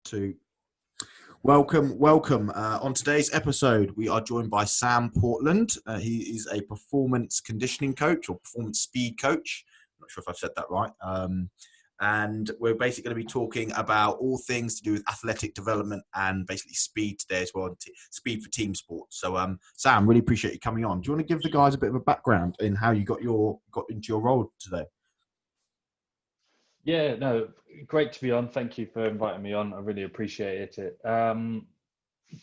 To welcome. On today's episode, we are joined by Sam Portland. He is a performance conditioning coach or performance speed coach. I'm not sure if I've said that right. And we're basically going to be talking about all things to do with athletic development and basically speed today as well, speed for team sports. So, Sam, really appreciate you coming on. Do you want to give the guys a bit of a background in how you got into your role today? Yeah, no, great to be on. Thank you for inviting me on. I really appreciate it.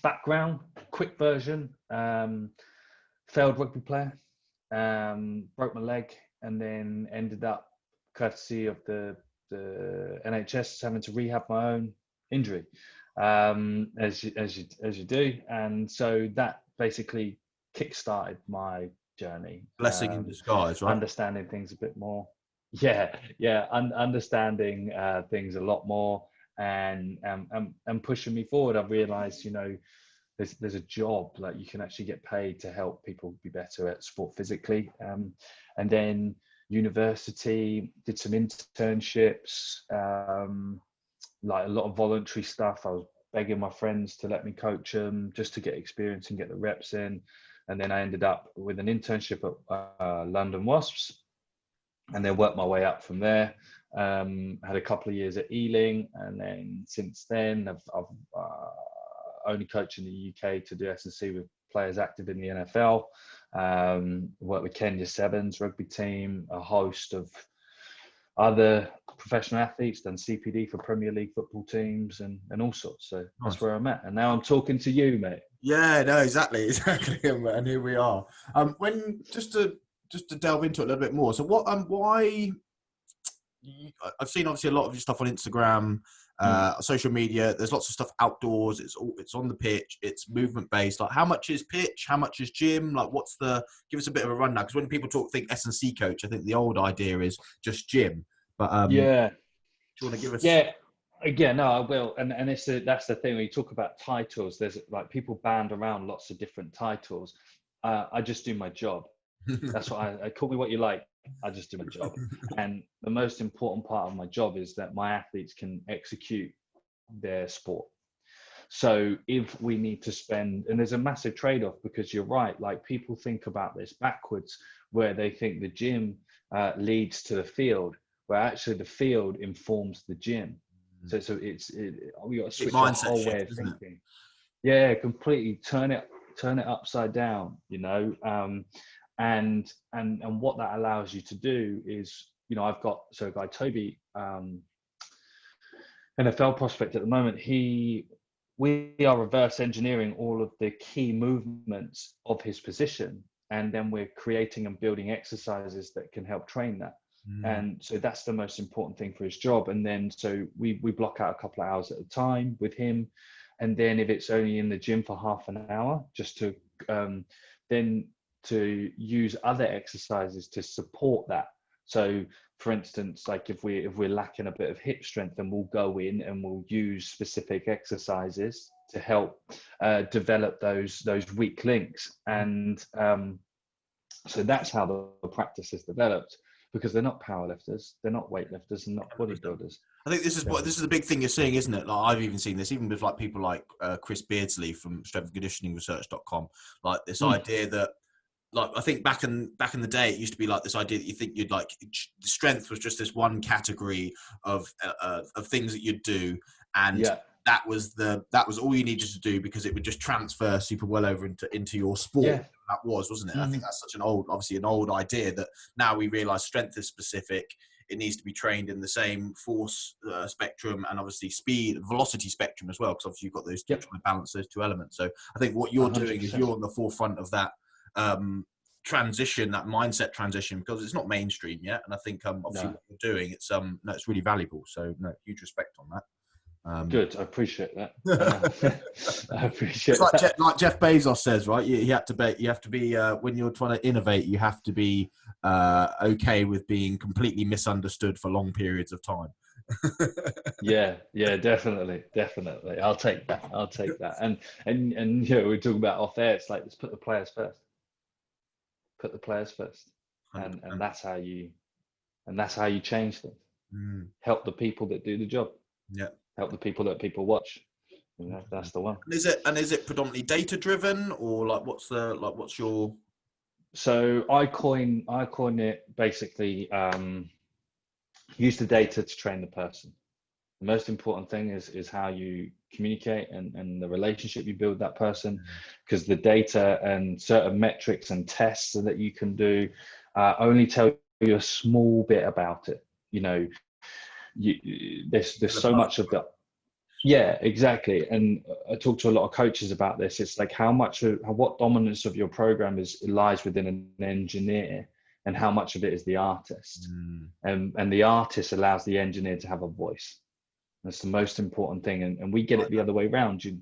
Background, quick version. Failed rugby player, broke my leg, and then ended up, courtesy of the NHS, having to rehab my own injury, as you do. And so that basically kick-started my journey. Blessing in disguise, right? Understanding things a bit more. Understanding things a lot more, and pushing me forward. I've realized, there's a job, like you can actually get paid to help people be better at sport physically. And then university, did some internships, like a lot of voluntary stuff. I was begging my friends to let me coach them just to get experience and get the reps in. And then I ended up with an internship at London Wasps, and then worked my way up from there. Had a couple of years at Ealing, and then since then I've only coached in the UK to do S&C with players active in the NFL. Worked with Kenya Sevens rugby team, a host of other professional athletes, done CPD for Premier League football teams and all sorts. So that's where I'm at. And now I'm talking to you, mate. Yeah, no, exactly. And here we are. When just to delve into it a little bit more. So why? I've seen obviously a lot of your stuff on Instagram, social media. There's lots of stuff outdoors. It's on the pitch. It's movement based. Like, how much is pitch? How much is gym? Like, give us a bit of a rundown, because when people think S&C coach, I think the old idea is just gym. But yeah, do you want to give us? Yeah, no, I will. And that's the thing, when you talk about titles, there's like people band around lots of different titles. I just do my job. That's what I call me what you like. I just do my job. And the most important part of my job is that my athletes can execute their sport. So if we need to spend, and there's a massive trade-off, because you're right, like people think about this backwards, where they think the gym leads to the field, where actually the field informs the gym. So we got to switch our whole way of thinking. Yeah, completely turn it upside down, and what that allows you to do is, I've got a guy, Toby, NFL prospect at the moment. We are reverse engineering all of the key movements of his position, and then we're creating and building exercises that can help train that. And so that's the most important thing for his job. And then so we block out a couple of hours at a time with him, and then if it's only in the gym for half an hour, just to then to use other exercises to support that. So for instance, like if we're lacking a bit of hip strength, then we'll go in and we'll use specific exercises to help develop those weak links. And so that's how the practice is developed, because they're not powerlifters, they're not weightlifters, and not bodybuilders. I think this is the big thing you're seeing, isn't it? Like, I've even seen this, even with like people like Chris Beardsley from strengthconditioningresearch.com. Like this idea that, like, I think back in the day, it used to be like this idea that you think you'd like strength was just this one category of things that you'd do, and that was all you needed to do, because it would just transfer super well over into your sport. Yeah. That wasn't it? I think that's such an old idea, that now we realise strength is specific. It needs to be trained in the same force spectrum, and obviously speed, velocity spectrum as well, because obviously you've got those trying to balance those two elements. So I think what you're 100%. Doing is you're on the forefront of that transition, that mindset transition, because it's not mainstream yet. And I think obviously what you're doing, it's really valuable. So huge respect on that. Good, I appreciate that. I appreciate that. Like Jeff Bezos says, right? You have to be when you're trying to innovate, you have to be okay with being completely misunderstood for long periods of time. yeah, definitely. I'll take that. And we're talking about off air. It's like, let's put the players first. And that's how you change things. Help the people that do the job. Yeah. help the people that people watch. You know, that's the one. And is it predominantly data driven, or like what's your? So I coin it basically, use the data to train the person. The most important thing is how you communicate and the relationship you build with that person, because the data and certain metrics and tests that you can do only tell you a small bit about it. You know, there's so much of that. Yeah, exactly. And I talk to a lot of coaches about this. It's like what dominance of your program lies within an engineer, and how much of it is the artist. And the artist allows the engineer to have a voice. That's the most important thing. And we get it the other way around. You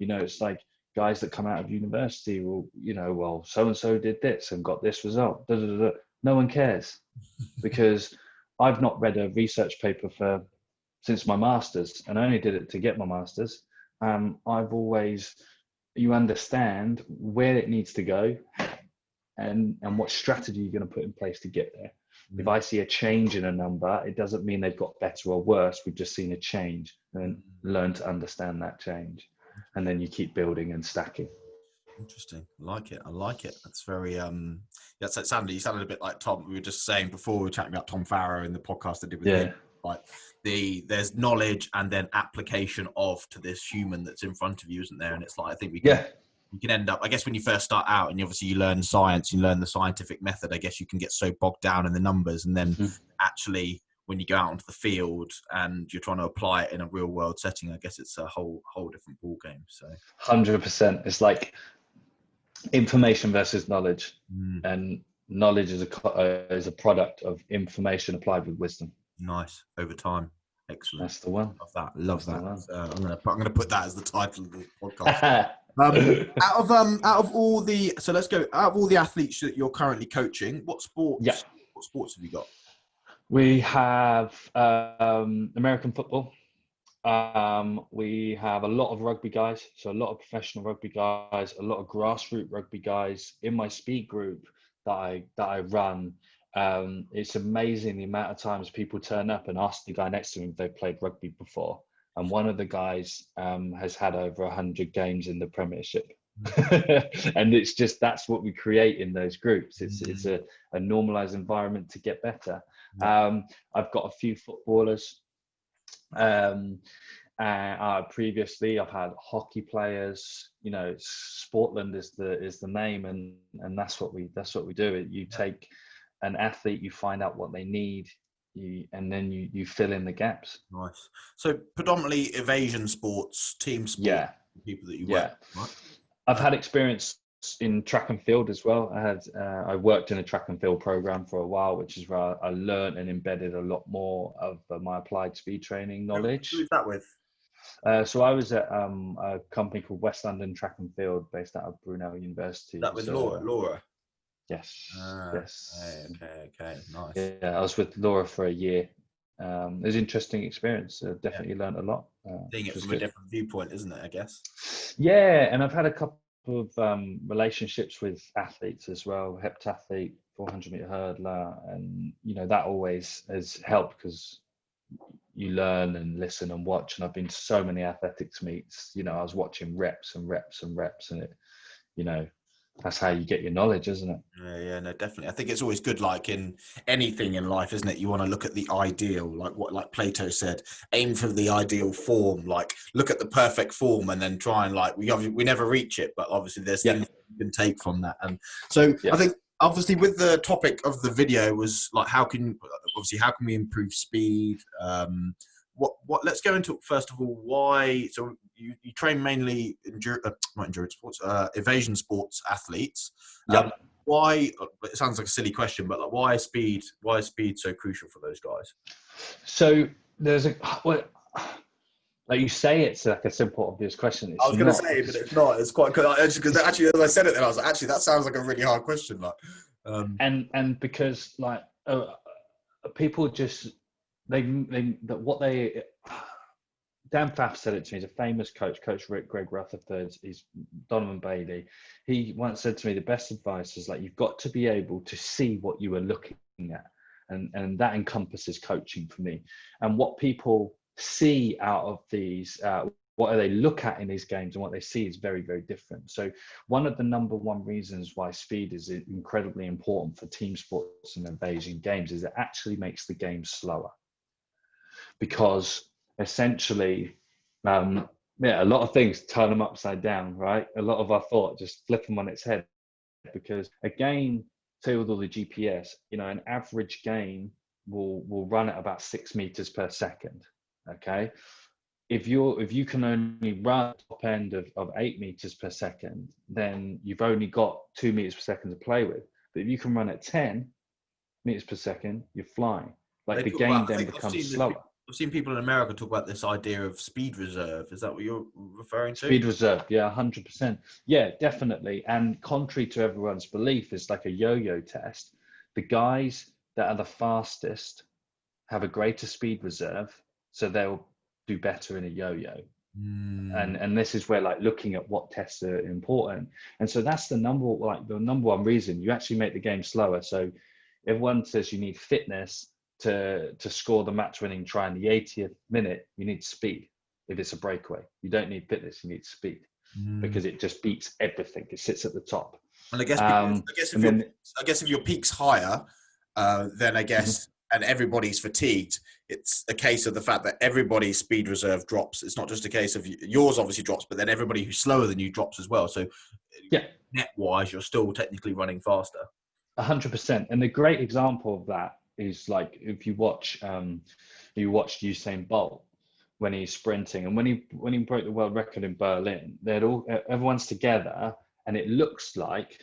know, it's like guys that come out of university will, you know, well, so-and-so did this and got this result. Da, da, da, da. No one cares, because I've not read a research paper since my master's, and I only did it to get my master's. You understand where it needs to go and what strategy you're going to put in place to get there. If I see a change in a number, it doesn't mean they've got better or worse. We've just seen a change, and learn to understand that change. And then you keep building and stacking. Interesting. I like it. That's very you sounded a bit like Tom. We were just saying before, we were chatting about Tom Farrow in the podcast I did with him. Like there's knowledge and then application to this human that's in front of you, isn't there? And it's like, I think you can end up, I guess, when you first start out and you learn science, you learn the scientific method, I guess you can get so bogged down in the numbers, and then actually when you go out onto the field and you're trying to apply it in a real world setting, I guess it's a whole different ball game. So 100%. It's like information versus knowledge, and knowledge is a product of information applied with wisdom. Nice. Over time. Excellent. That's the one. Love that. I'm gonna put that as the title of the podcast. Out of all the athletes that you're currently coaching, what sports have you got? We have American football. We have a lot of rugby guys, so a lot of professional rugby guys, a lot of grassroots rugby guys in my speed group that I run. It's amazing the amount of times people turn up and ask the guy next to him if they've played rugby before. And one of the guys has had over 100 games in the Premiership. And it's just, that's what we create in those groups. It's a normalized environment to get better. I've got a few footballers. Previously I've had hockey players. You know, Sportland is the name, and that's what we do. You take an athlete, you find out what they need, and then you fill in the gaps. Nice. So predominantly evasion sports, team sport, people that you work with, right? I've had experience in track and field as well. I worked in a track and field program for a while, which is where I learned and embedded a lot more of my applied speed training knowledge. Who is that with? So I was at a company called West London Track and Field, based out of Brunel University. That was Laura. Yes. Yes. Okay. Nice. Yeah, I was with Laura for a year. It was an interesting experience. Definitely learned a lot. Seeing it from a different viewpoint, isn't it, I guess? Yeah, and I've had a couple of relationships with athletes as well, heptathlete, 400-meter hurdler, and you know, that always has helped, because you learn and listen and watch. And I've been to so many athletics meets. You know, I was watching reps, and it, you know, that's how you get your knowledge, isn't it? Yeah, no, definitely. I think it's always good, like in anything in life, isn't it? You want to look at the ideal, like Plato said, aim for the ideal form, like look at the perfect form, and then try and we never reach it, but obviously there's things you can take from that. And so I think obviously with the topic of the video was like, how can we improve speed? Let's go into, first of all, why. So you train mainly not endurance sports, evasion sports athletes. Why? It sounds like a silly question, but why is speed so crucial for those guys? So there's like you say, it's like a simple, obvious question. I was going to say, but it's not. It's quite good. Because actually, as I said it, then I was like, actually, that sounds like a really hard question. And because people just Dan Pfaff said it to me. He's a famous coach, Greg Rutherford. He's Donovan Bailey. He once said to me, the best advice is you've got to be able to see what you are looking at. And that encompasses coaching for me. And what people see out of these, what do they look at in these games, and what they see is very, very different. So one of the number one reasons why speed is incredibly important for team sports and evasion games is it actually makes the game slower. Because essentially, a lot of things turn them upside down, right? A lot of our thought just flip them on its head. Because a game, say with all the GPS, an average game will run at about 6 meters per second. Okay, if you can only run top end of 8 meters per second, then you've only got 2 meters per second to play with. But if you can run at 10 meters per second, you're flying. Like the game then becomes slower. I've seen people in America talk about this idea of speed reserve. Is that what you're referring to? Speed reserve, yeah, 100%. Yeah, definitely. And contrary to everyone's belief, it's like a yo-yo test. The guys that are the fastest have a greater speed reserve, so they'll do better in a yo-yo. And this is where like looking at what tests are important. And so that's the number one reason you actually make the game slower. So everyone says you need fitness to score the match-winning try in the 80th minute. You need speed. If it's a breakaway, you don't need fitness, you need speed, because it just beats everything. It sits at the top. And I guess if your peak's higher, then I guess, and everybody's fatigued, it's a case of the fact that everybody's speed reserve drops. It's not just a case of yours obviously drops, but then everybody who's slower than you drops as well. So net-wise, you're still technically running faster. 100%. And the great example of that is like if you watched Usain Bolt when he's sprinting, and when he broke the world record in Berlin, everyone's together, and it looks like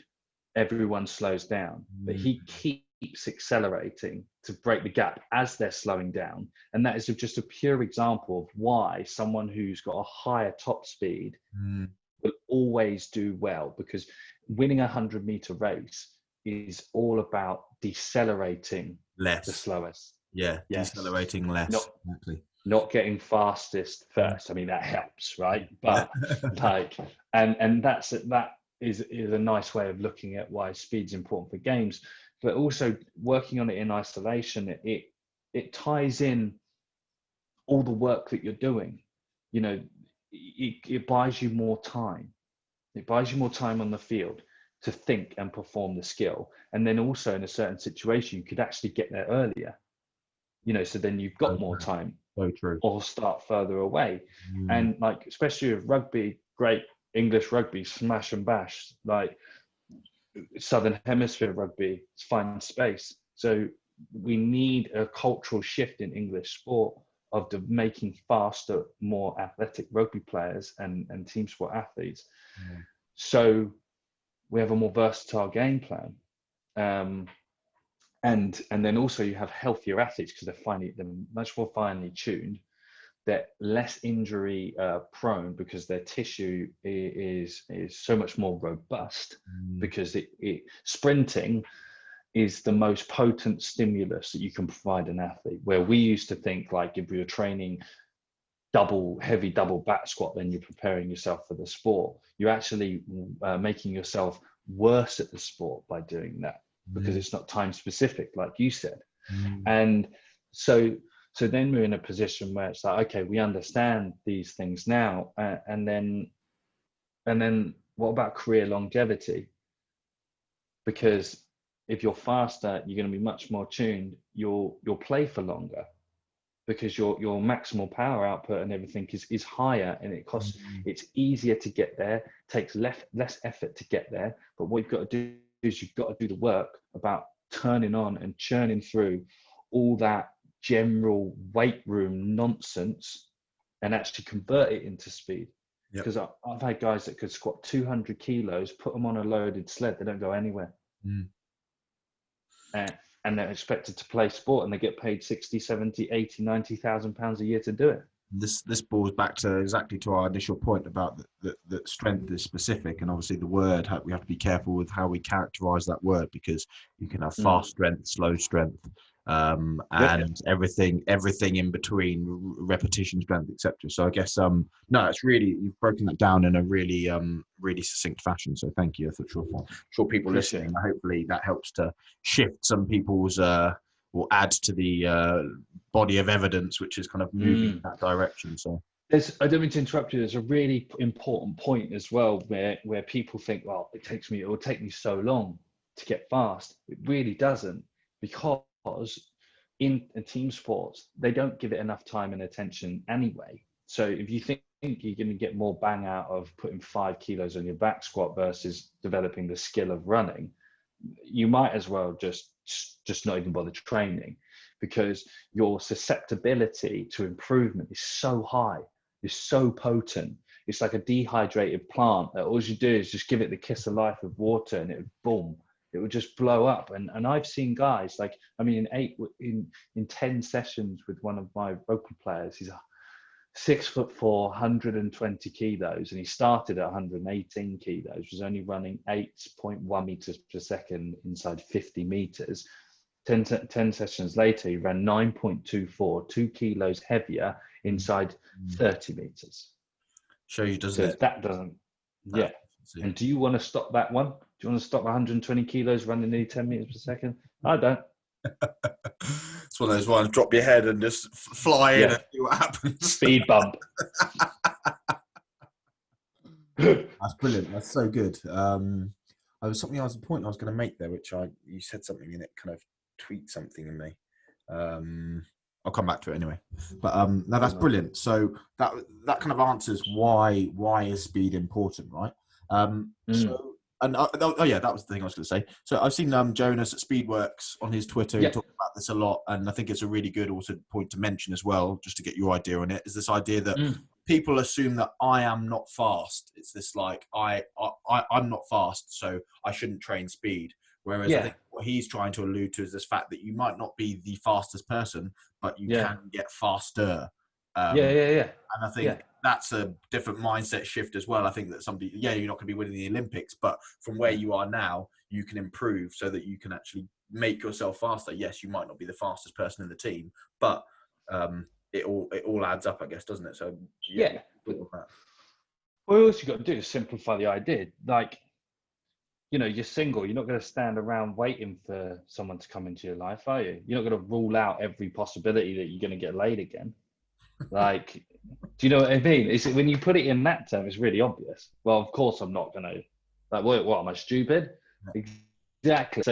everyone slows down, but he keeps accelerating to break the gap as they're slowing down. And that is just a pure example of why someone who's got a higher top speed will always do well, because winning a 100-meter race is all about decelerating less, the slowest. Decelerating less. Not getting fastest first. I mean, that helps, right? But and that is a nice way of looking at why speed's important for games. But also working on it in isolation, it ties in all the work that you're doing. It buys you more time. It buys you more time on the field to think and perform the skill. And then also in a certain situation, you could actually get there earlier. So then you've got more time. So true. Or start further away. And like, especially with rugby, great English rugby, smash and bash, like Southern Hemisphere rugby, it's fine space. So we need a cultural shift in English sport of making faster, more athletic rugby players and team sport athletes. So we have a more versatile game plan. And then also you have healthier athletes because they're much more finely tuned. They're less injury prone because their tissue is so much more robust, because sprinting is the most potent stimulus that you can provide an athlete. Where we used to think, like, if we were training heavy double back squat, then you're preparing yourself for the sport. You're actually making yourself worse at the sport by doing that, because it's not time specific, like you said. And so then we're in a position where it's like, okay, we understand these things now, and then what about career longevity? Because if you're faster, you're going to be much more tuned. You'll play for longer, because your maximal power output and everything is higher, and it costs. It's easier to get there, takes less effort to get there. But what you've got to do is you've got to do the work about turning on and churning through all that general weight room nonsense and actually convert it into speed. Because I've had guys that could squat 200 kilos, put them on a loaded sled, they don't go anywhere. And they're expected to play sport, and they get paid 60, 70, 80, 90,000 pounds a year to do it. This boils back to exactly to our initial point about that strength is specific, and obviously the word, we have to be careful with how we characterize that word, because you can have fast strength, slow strength, and everything in between, repetition strength, etc. So I guess no, it's really, you've broken that down in a really really succinct fashion, so thank you. For sure people listening, hopefully that helps to shift some people's will add to the body of evidence, which is kind of moving in that direction. So I don't mean to interrupt you. There's a really important point as well where people think, well, it will take me so long to get fast. It really doesn't, because in team sports, they don't give it enough time and attention anyway. So if you think you're going to get more bang out of putting 5 kilos on your back squat versus developing the skill of running, you might as well just not even bother training, because your susceptibility to improvement is so high, is so potent. It's like a dehydrated plant that all you do is just give it the kiss of life of water, and it would boom, it would just blow up. And I've seen guys like, I mean, in 10 sessions with one of my rugby players, he's 6'4", 120 kilos, and he started at 118 kilos, was only running 8.1 meters per second inside 50 meters. 10 sessions later, he ran 9.24, 2 kilos heavier inside 30 meters. Show you, doesn't it? That doesn't, yeah. And do you want to stop that one? Do you want to stop 120 kilos running nearly 10 meters per second? I don't. It's one of those ones, drop your head and just fly in and see what happens. Speed bump. That's brilliant. That's so good. I was a point I was going to make there, which you said something and it kind of tweaked something in me. I'll come back to it anyway. But no, that's brilliant. So that kind of answers why is speed important, right? So. And yeah, that was the thing I was going to say. So I've seen Jonas at Speedworks on his Twitter. He talked about this a lot, and I think it's a really good also point to mention as well, just to get your idea on it. Is this idea that people assume that I am not fast? It's this like I'm not fast, so I shouldn't train speed. Whereas I think what he's trying to allude to is this fact that you might not be the fastest person, but you can get faster. And I think that's a different mindset shift as well. I think that somebody, you're not going to be winning the Olympics, but from where you are now, you can improve so that you can actually make yourself faster. Yes, you might not be the fastest person in the team, but it all adds up, I guess, doesn't it? So Well, all you got to do is simplify the idea. Like, you're single. You're not going to stand around waiting for someone to come into your life, are you? You're not going to rule out every possibility that you're going to get laid again. Like, do you know what I mean? It's when you put it in that term, it's really obvious. Well, of course I'm not going to. Like, what am I, stupid? Exactly. So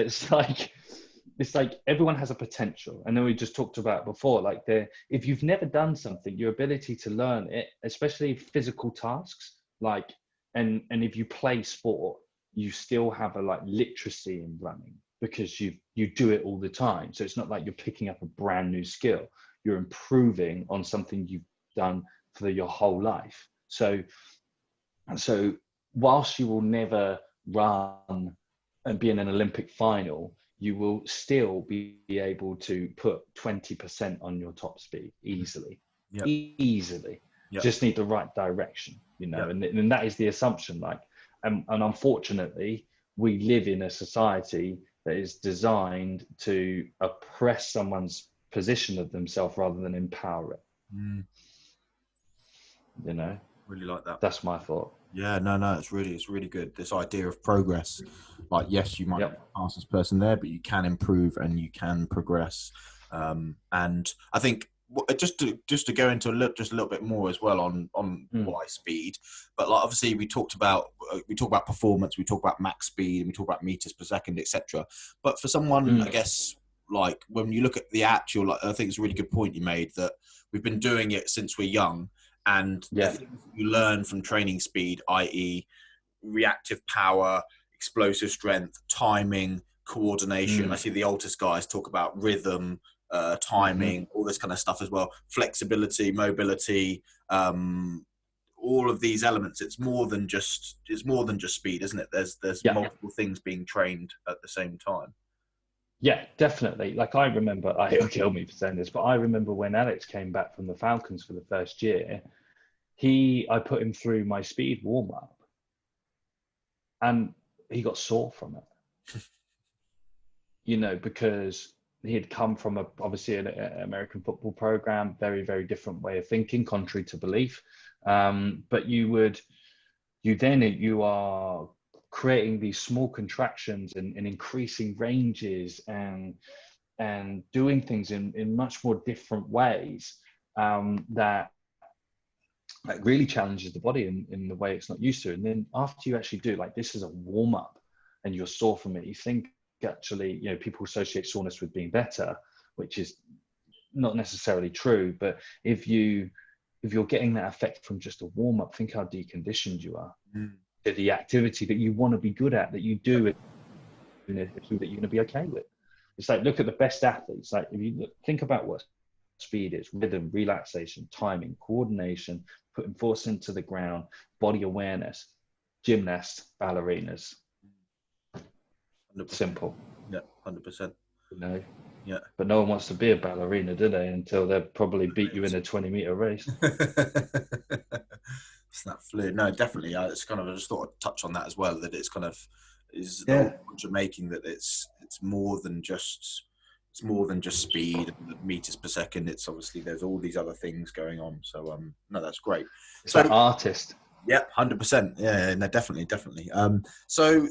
it's like everyone has a potential, and then we just talked about before. Like, if you've never done something, your ability to learn it, especially physical tasks, like, and if you play sport, you still have a literacy in running because you do it all the time. So it's not like you're picking up a brand new skill. You're improving on something you've done for your whole life. So whilst you will never run and be in an Olympic final, you will still be able to put 20% on your top speed easily. Easily. Just need the right direction, and that is the assumption. And unfortunately, we live in a society that is designed to oppress someone's position of themselves rather than empower it. Really like that. That's my thought. Yeah, no, it's really good. This idea of progress, like, yes, you might be the fastest person there, but you can improve and you can progress. And I think just to go into a little bit more as well on why speed, but obviously we talk about performance, we talk about max speed, and we talk about meters per second, etc. But for someone, I guess, like, when you look at the actual, I think it's a really good point you made, that we've been doing it since we're young, and the things you learn from training speed, i.e. reactive power, explosive strength, timing, coordination. I see the Altus guys talk about rhythm, timing, all this kind of stuff as well, flexibility, mobility, all of these elements. It's more than just speed, isn't it? There's multiple things being trained at the same time. Yeah, definitely. Like, I remember, he'll kill me for saying this, but I remember when Alex came back from the Falcons for the first year, I put him through my speed warm-up and he got sore from it, because he had come from obviously an American football program, very, very different way of thinking, contrary to belief. But you are creating these small contractions and increasing ranges and and doing things in much more different ways, that really challenges the body in the way it's not used to. And then after you actually do, like, this is a warm up and you're sore from it, you think, actually, you know, people associate soreness with being better, which is not necessarily true. But if you're getting that effect from just a warm up, think how deconditioned you are to the activity that you want to be good at, that you do, that you're going to be okay with. It's like, look at the best athletes. Like, if you think about what speed is: rhythm, relaxation, timing, coordination, putting force into the ground, body awareness. Gymnasts, ballerinas. 100%. Simple. Yeah, 100%. You know. Yeah. But no one wants to be a ballerina, do they? Until they probably beat you in a 20-meter race. It's that fluid. No, definitely. It's kind of, I just thought I'd touch on that as well, that it's kind of, is the whole point you're making, that it's more than just speed and meters per second. It's obviously, there's all these other things going on. So no, that's great. It's an artist. Yeah, 100%. Yeah, no, definitely. So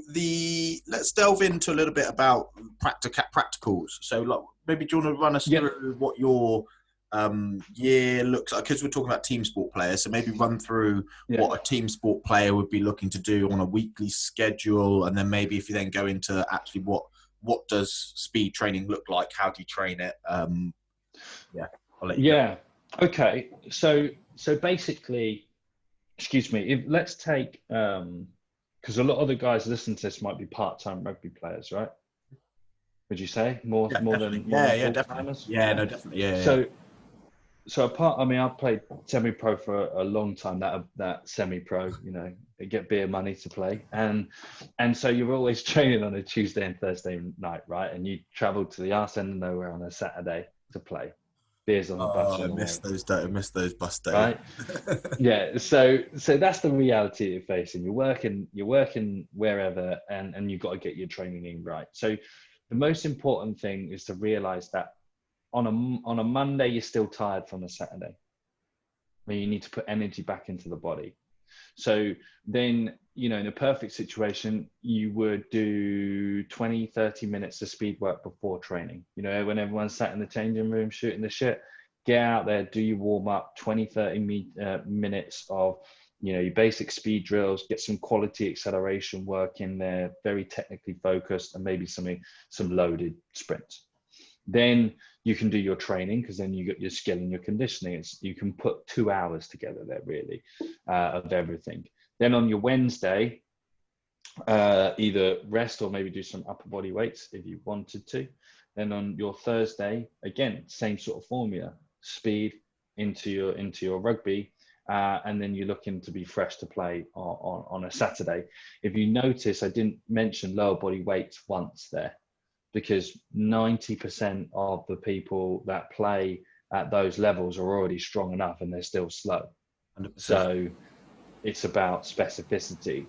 let's delve into a little bit about practicals. So, like, maybe do you want to run us through what your year looks like? Because we're talking about team sport players, so maybe run through what a team sport player would be looking to do on a weekly schedule, and then maybe if you then go into actually what does speed training look like? How do you train it? I'll let you go. Okay. So basically, excuse me, let's take, because a lot of the guys listening to this might be part-time rugby players, right? Would you say more than definitely. Yeah, no, definitely. Yeah. So apart, I mean, I've played semi-pro for a long time. That semi-pro, you know, they get beer money to play, and so you're always training on a Tuesday and Thursday night, right? And you travel to the arse end of nowhere on a Saturday to play. Beers on the bus. I miss those bus days. Right. Yeah. So that's the reality you're facing. You're working wherever, and you've got to get your training in right. So the most important thing is to realize that on a Monday, you're still tired from a Saturday. I mean, you need to put energy back into the body. So then, you know, in a perfect situation, you would do 20, 30 minutes of speed work before training. You know, when everyone's sat in the changing room shooting the shit, get out there, do your warm up, 20, 30 minutes of, you know, your basic speed drills, get some quality acceleration work in there, very technically focused, and maybe some loaded sprints. Then you can do your training, because then you get your skill and your conditioning. You can put 2 hours together there, really, of everything. Then on your Wednesday, either rest or maybe do some upper body weights if you wanted to. Then on your Thursday, again, same sort of formula: speed into your rugby, and then you're looking to be fresh to play on a Saturday. If you notice, I didn't mention lower body weights once there, because 90% of the people that play at those levels are already strong enough and they're still slow. 100%. So it's about specificity.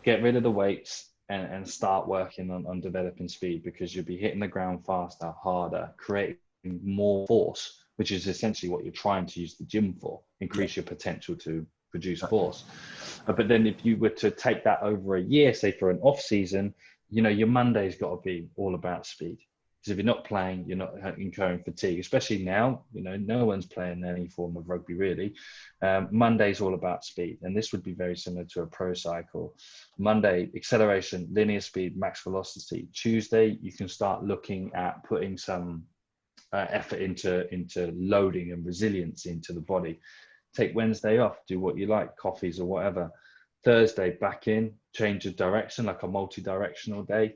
Get rid of the weights and start working on developing speed, because you'll be hitting the ground faster, harder, creating more force, which is essentially what you're trying to use the gym for. Increase your potential to produce force. But then if you were to take that over a year, say for an off season, you know, your Monday's got to be all about speed. Because if you're not playing, you're not incurring fatigue, especially now. You know, no one's playing any form of rugby really. Monday's all about speed. And this would be very similar to a pro cycle. Monday, acceleration, linear speed, max velocity. Tuesday, you can start looking at putting some effort into loading and resilience into the body. Take Wednesday off, do what you like, coffees or whatever. Thursday, back in, change of direction, like a multi-directional day.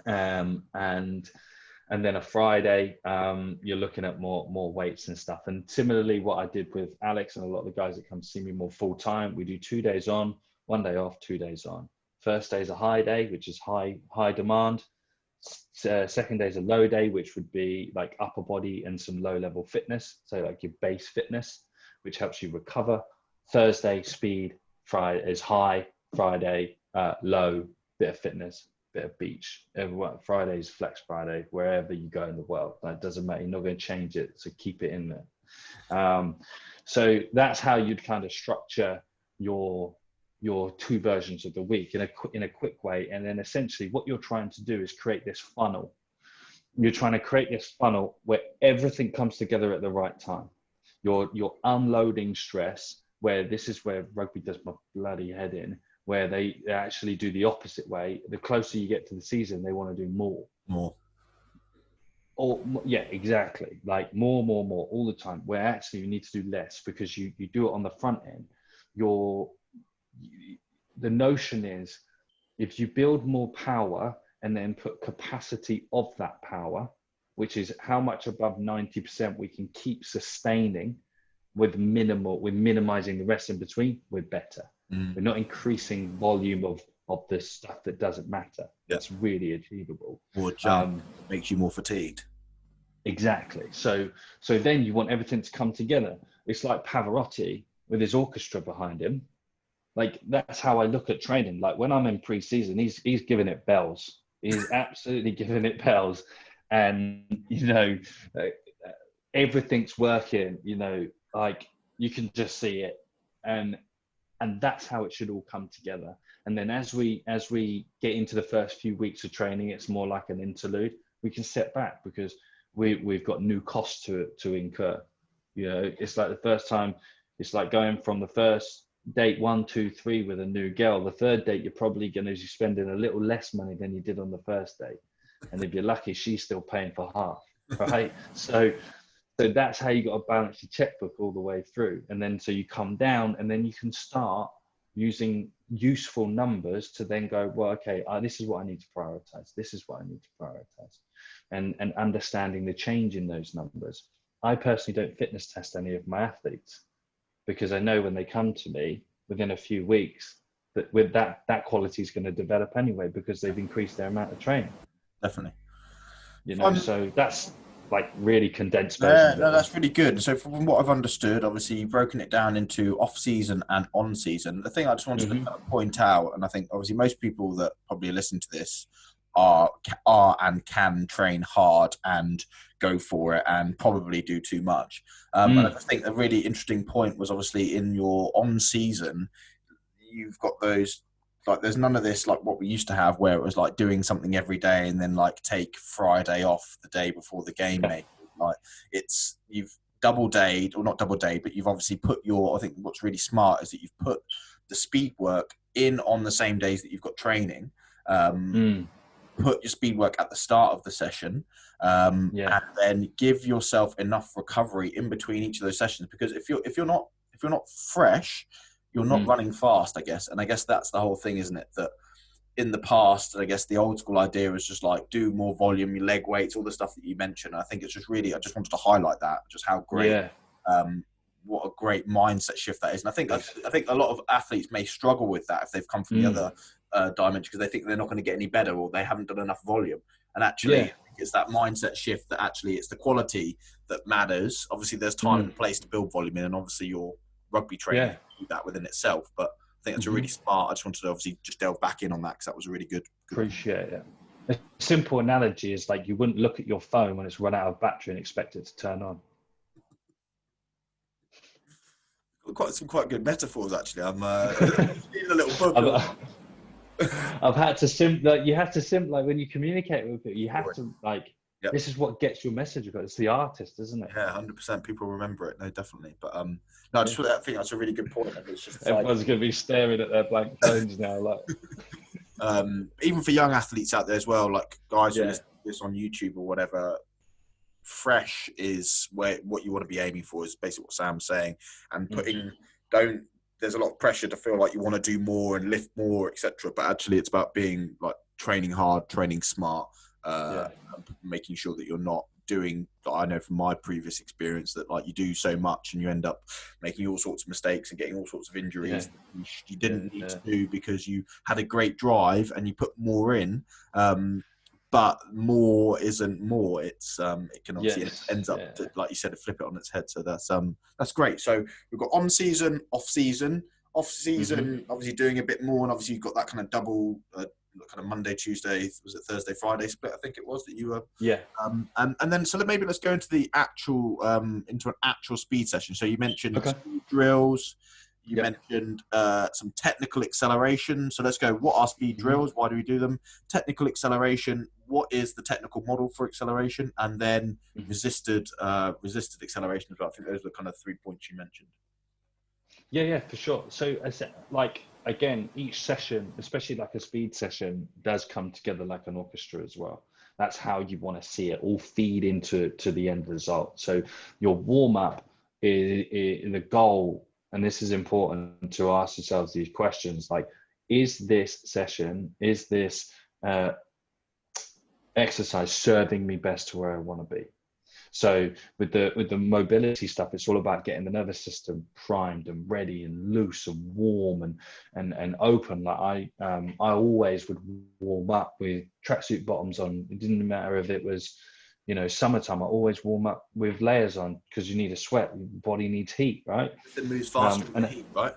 And then a Friday, you're looking at more weights and stuff. And similarly, what I did with Alex and a lot of the guys that come to see me more full time, we do 2 days on, 1 day off, 2 days on. First day is a high day, which is high demand. Second day is a low day, which would be like upper body and some low level fitness. So like your base fitness, which helps you recover. Thursday, speed. Friday is high. Friday, low, bit of fitness, bit of beach. Friday's flex Friday, wherever you go in the world. That doesn't matter. You're not going to change it. So keep it in there. So that's how you'd kind of structure your 2 versions of the week in a quick way. And then essentially what you're trying to do is create this funnel. you're trying to create this funnel where everything comes together at the right time. You're unloading stress, where this is where rugby does my bloody head in, where they actually do the opposite way. The closer you get to the season, they want to do more. Or yeah, exactly. Like more all the time, where actually you need to do less, because you do it on the front end. The notion is, if you build more power and then put capacity of that power, which is how much above 90% we can keep sustaining with minimizing the rest in between, we're better. We're not increasing volume of the stuff that doesn't matter. That's really achievable. Or jump makes you more fatigued. Exactly. So then you want everything to come together. It's like Pavarotti with his orchestra behind him. Like, that's how I look at training. Like, when I'm in pre-season, he's giving it bells. He's absolutely giving it bells. And, everything's working, like, you can just see it. And that's how it should all come together. And then as we get into the first few weeks of training, it's more like an interlude. We can step back because we've got new costs to incur. It's like the first time, it's like going from the first date 1, 2, 3 with a new girl. The third date, you're probably going to be spending a little less money than you did on the first date. And if you're lucky, she's still paying for half, right? So that's how you got to balance your checkbook all the way through. And then so you come down, and then you can start using useful numbers to then go, well, okay, this is what I need to prioritize. This is what I need to prioritize. And understanding the change in those numbers. I personally don't fitness test any of my athletes, because I know when they come to me within a few weeks that with that quality is going to develop anyway, because they've increased their amount of training. Definitely. So that's like really condensed version. No, that's really good. So from what I've understood, obviously you've broken it down into off-season and on-season. The thing I just wanted to kind of point out, and I think obviously most people that probably listen to this are and can train hard and go for it and probably do too much. And I think a really interesting point was obviously in your on-season, you've got those, like, there's none of this like what we used to have where it was like doing something every day and then like take Friday off the day before the game. Maybe like you've double dayed, or not double dayed, but you've obviously put I think what's really smart is that you've put the speed work in on the same days that you've got training. Put your speed work at the start of the session, and then give yourself enough recovery in between each of those sessions. Because if you're not fresh, you're not running fast, I guess. And I guess that's the whole thing, isn't it? That in the past, I guess the old school idea was just like do more volume, your leg weights, all the stuff that you mentioned. I think it's just really, I just wanted to highlight that, just how great, what a great mindset shift that is. And I think a lot of athletes may struggle with that if they've come from the other dimension, because they think they're not going to get any better or they haven't done enough volume. And actually, it's that mindset shift that actually it's the quality that matters. Obviously, there's time and place to build volume in, and obviously your rugby training do that within itself. But I think that's a really smart. I just wanted to obviously just delve back in on that because that was a really good. Appreciate it. A simple analogy is like you wouldn't look at your phone when it's run out of battery and expect it to turn on. Some quite good metaphors, actually. I'm needing a little book. I've had to you have to like when you communicate with people, you have to like. Yep. This is what gets your message across. It's the artist, isn't it? Yeah, 100%. People remember it. No, definitely. But no, I just I think that's a really good point. It's just everyone's going to be staring at their blank phones now. Like, even for young athletes out there as well, like guys who listen to this on YouTube or whatever. Fresh is what you want to be aiming for. Is basically what Sam's saying, and there's a lot of pressure to feel like you want to do more and lift more, etc. But actually, it's about being like training hard, training smart. Making sure that you're not doing, I know from my previous experience that like you do so much and you end up making all sorts of mistakes and getting all sorts of injuries that you didn't need to do because you had a great drive and you put more in, but more isn't more. It's it can obviously it ends up to, like you said, to flip it on its head. So that's great. So we've got on season, off season, obviously doing a bit more, and obviously you've got that kind of double kind of Monday, Tuesday, was it Thursday, Friday split? I think it was that you were. And then maybe let's go into the actual into an actual speed session. So you mentioned speed drills. You mentioned some technical acceleration. So let's go. What are speed drills? Why do we do them? Technical acceleration. What is the technical model for acceleration? And then resisted acceleration as well. I think those are the kind of 3 points you mentioned. Yeah, for sure. So like, again, each session, especially like a speed session, does come together like an orchestra as well. That's how you want to see it all feed into the end result. So your warm up is the goal, and this is important to ask yourselves these questions, like, is this session, is this exercise serving me best to where I want to be? So with the mobility stuff, it's all about getting the nervous system primed and ready and loose and warm and open. Like I always would warm up with tracksuit bottoms on. It didn't matter if it was, you know, summertime. I always warm up with layers on, because you need a sweat. Your body needs heat, right? It moves faster with the heat, right?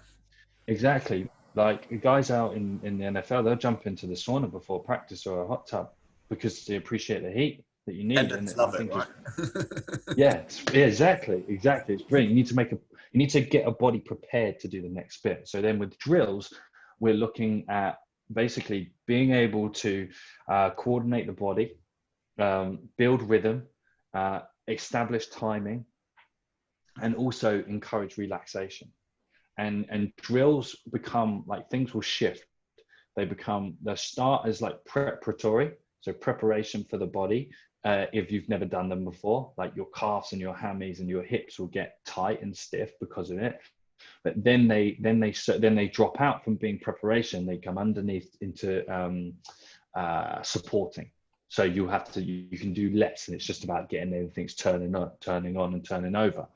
Exactly. Like guys out in the NFL, they'll jump into the sauna before practice or a hot tub because they appreciate the heat that you need. And love it, right? Yeah, exactly. It's brilliant. You need to get a body prepared to do the next bit. So then with drills, we're looking at basically being able to coordinate the body, build rhythm, establish timing, and also encourage relaxation. And drills become like, things will shift. They'll start as like preparatory, so preparation for the body. If you've never done them before, like your calves and your hammies and your hips will get tight and stiff because of it. But then they drop out from being preparation. They come underneath into supporting. So you can do less, and it's just about getting everything's turning on and turning over.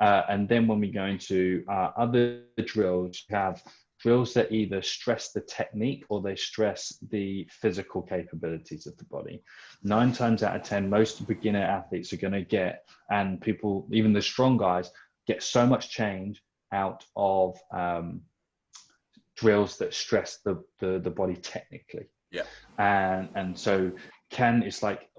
And then when we go into other drills, you have drills that either stress the technique or they stress the physical capabilities of the body. 9 times out of 10, most beginner athletes are going to get, and people, even the strong guys, get so much change out of drills that stress the body technically. Yeah. And so it's like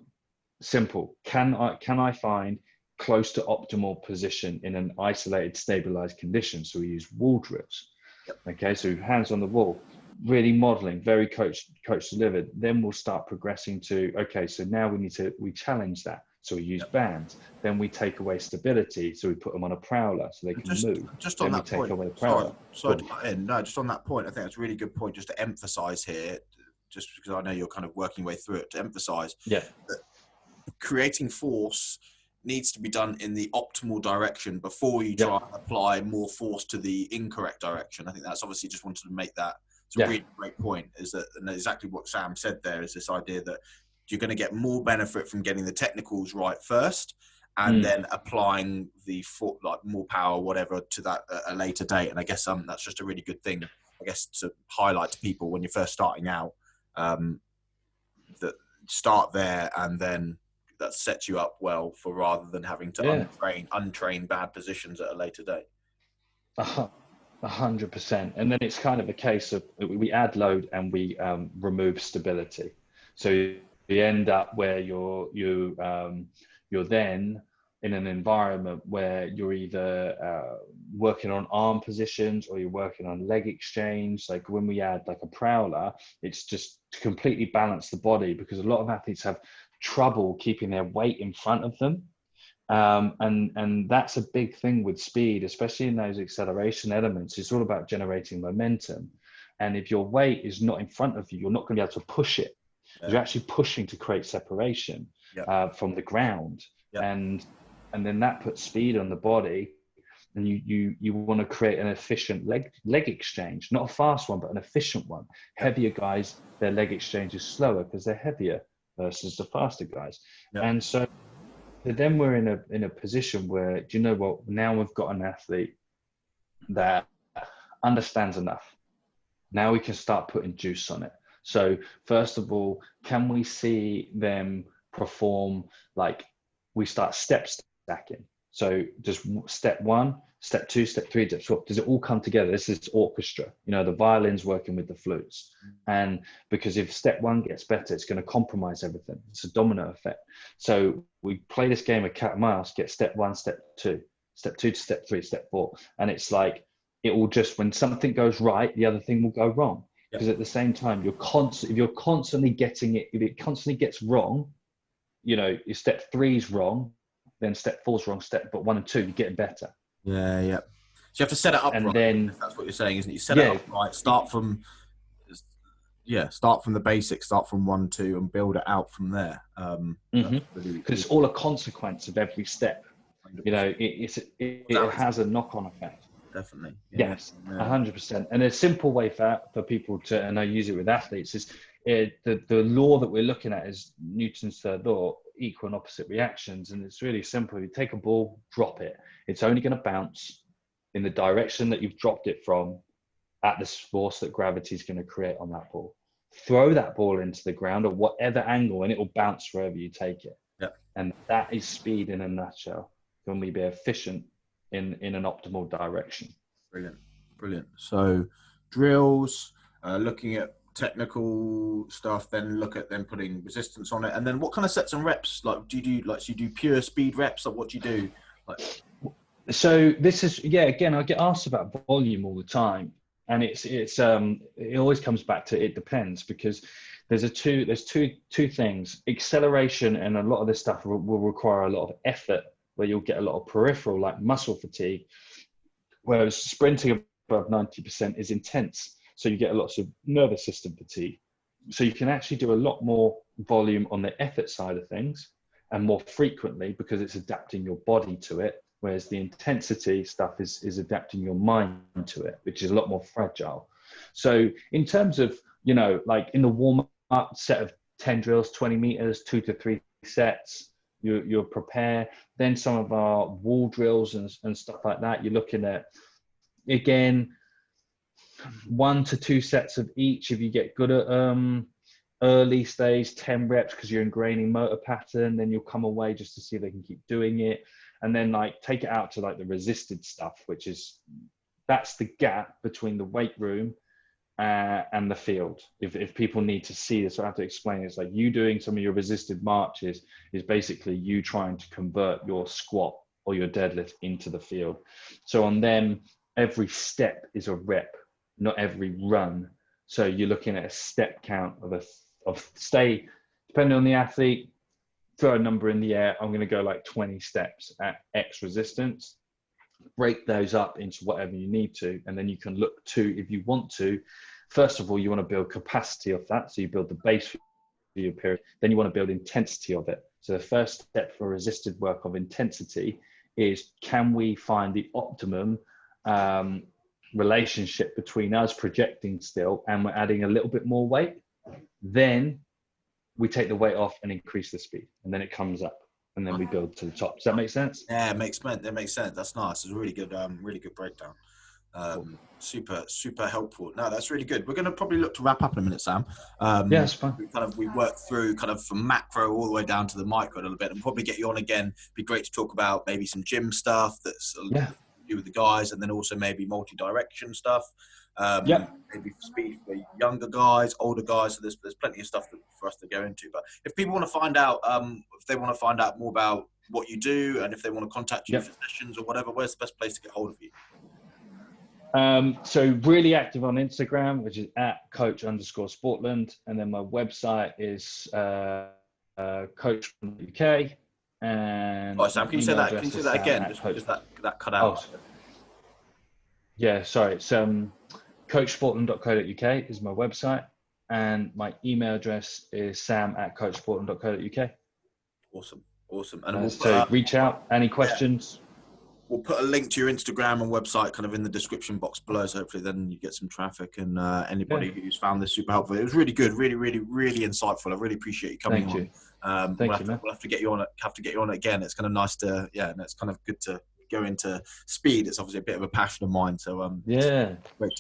simple. Can I find close to optimal position in an isolated, stabilized condition? So we use wall drills. Yep. Okay, so hands on the wall, really modeling, very coach delivered. Then we'll start progressing to, okay, so now we challenge that. So we use bands. Then we take away stability, so we put them on a prowler so they can move. Just on that point. Sorry to cut in. No, just on that point, I think that's a really good point just to emphasize here, just because I know you're kind of working your way through it, to emphasize that creating force needs to be done in the optimal direction before you try and apply more force to the incorrect direction. I think that's obviously, just wanted to make that. It's a really great point, is that, and exactly what Sam said there, is this idea that you're going to get more benefit from getting the technicals right first, and then applying the more power, whatever, to that at a later date. And I guess that's just a really good thing, I guess, to highlight to people when you're first starting out, that start there, and then that sets you up well for, rather than having to untrain bad positions at a later date. 100%. And then it's kind of a case of, we add load and we remove stability. So you end up where you're then in an environment where you're either working on arm positions or you're working on leg exchange. Like when we add like a prowler, it's just to completely balance the body, because a lot of athletes have trouble keeping their weight in front of them. And that's a big thing with speed, especially in those acceleration elements. It's all about generating momentum. And if your weight is not in front of you, you're not going to be able to push it. You're actually pushing to create separation from the ground. And then that puts speed on the body. And you want to create an efficient leg exchange, not a fast one, but an efficient one. Heavier guys, their leg exchange is slower because they're heavier versus the faster guys. And so then we're in a position where, do you know what, now we've got an athlete that understands enough. Now we can start putting juice on it. So first of all, can we see them perform, like we start step stacking? So just step 1, step 2, step 3, step 4, does it all come together? This is orchestra, you know, the violins working with the flutes. And because if step 1 gets better, it's going to compromise everything. It's a domino effect. So we play this game of cat and mouse, get step 1, step 2, step 2 to step 3, step 4. And it's like, it will just, when something goes right, the other thing will go wrong. Yep. Because at the same time, if you're constantly getting it, if it constantly gets wrong, you know, if step 3 is wrong, then step 4 is wrong, but 1 and 2, you're getting better. Yeah, yeah. So you have to set it up And right. then, If that's what you're saying, isn't it? You set it up right. Start from the basics. Start from 1, 2, and build it out from there. because it's all a consequence of every step. 100%. You know, it has a knock-on effect. Definitely. Yeah. Yes, 100%. And a simple way for people to, and I use it with athletes, is the law that we're looking at is Newton's third law, equal and opposite reactions. And it's really simple. You take a ball, drop it. It's only going to bounce in the direction that you've dropped it from at the force that gravity is going to create on that ball. Throw that ball into the ground at whatever angle and it will bounce wherever you take it. Yep. And that is speed in a nutshell. Can we be efficient in an optimal direction? Brilliant. So drills, looking at technical stuff, then look at then putting resistance on it. And then what kind of sets and reps? Like, do you do pure speed reps? Like, what do you do? Like, so this is, again, I get asked about volume all the time. And it always comes back to, it depends, because there's two things. Acceleration and a lot of this stuff will require a lot of effort, where you'll get a lot of peripheral, like muscle fatigue, whereas sprinting above 90% is intense. So you get a lot of nervous system fatigue. So you can actually do a lot more volume on the effort side of things and more frequently, because it's adapting your body to it. Whereas the intensity stuff is adapting your mind to it, which is a lot more fragile. So in terms of, you know, like in the warm-up set of 10 drills, 20 meters, 2 to 3 sets, you'll prepare. Then some of our wall drills and stuff like that, you're looking at, again, 1 to 2 sets of each. If you get good at early stage, 10 reps, because you're ingraining motor pattern, then you'll come away just to see if they can keep doing it. And then like take it out to like the resisted stuff, which is, that's the gap between the weight room and the field. If people need to see this, I have to explain. It's like you doing some of your resisted marches is basically you trying to convert your squat or your deadlift into the field. So on them, every step is a rep, not every run. So you're looking at a step count of stay, depending on the athlete, throw a number in the air. I'm going to go like 20 steps at X resistance. Break those up into whatever you need to, and then you can look to, if you want to, first of all, you want to build capacity of that. So you build the base for your period. Then you want to build intensity of it. So the first step for resisted work of intensity is, can we find the optimum relationship between us projecting still and we're adding a little bit more weight? Then we take the weight off and increase the speed, and then it comes up, and then we build to the top. Does that make sense? Yeah, it makes sense. That makes sense. That's nice. It's a really good breakdown. Super helpful. No, that's really good. We're going to probably look to wrap up in a minute, Sam. Yeah, that's fine. We work through kind of from macro all the way down to the micro a little bit, and probably get you on again. It'd be great to talk about maybe some gym stuff that's to do with the guys, and then also maybe multi-direction stuff. Maybe speed for younger guys, older guys. So there's plenty of stuff for us to go into. But if people want to find out, more about what you do, and if they want to contact you for sessions or whatever, where's the best place to get hold of you? So really active on Instagram, which is at coach_Sportland, and then my website is coach.uk. And Sam, can you say that? Can you say that again? Just that cut out. Oh, yeah, sorry. It's coachsportland.co.uk is my website, and my email address is sam@coachsportland.co.uk. Awesome. And so reach out. Any questions? We'll put a link to your Instagram and website kind of in the description box below, so hopefully then you get some traffic, and anybody who's found this super helpful. It was really good, really insightful. I really appreciate you coming on. We'll have to get you on it again. It's kind of nice to, and it's kind of good to go into speed. It's obviously a bit of a passion of mine, so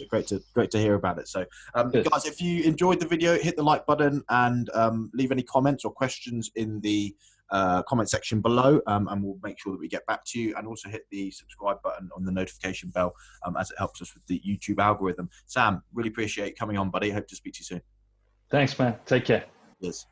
great to hear about it. So guys, if you enjoyed the video, hit the like button and leave any comments or questions in the comment section below, and we'll make sure that we get back to you, and also hit the subscribe button on the notification bell, as it helps us with the YouTube algorithm. Sam, really appreciate coming on, buddy. Hope to speak to you soon. Thanks, man. Take care. Yes.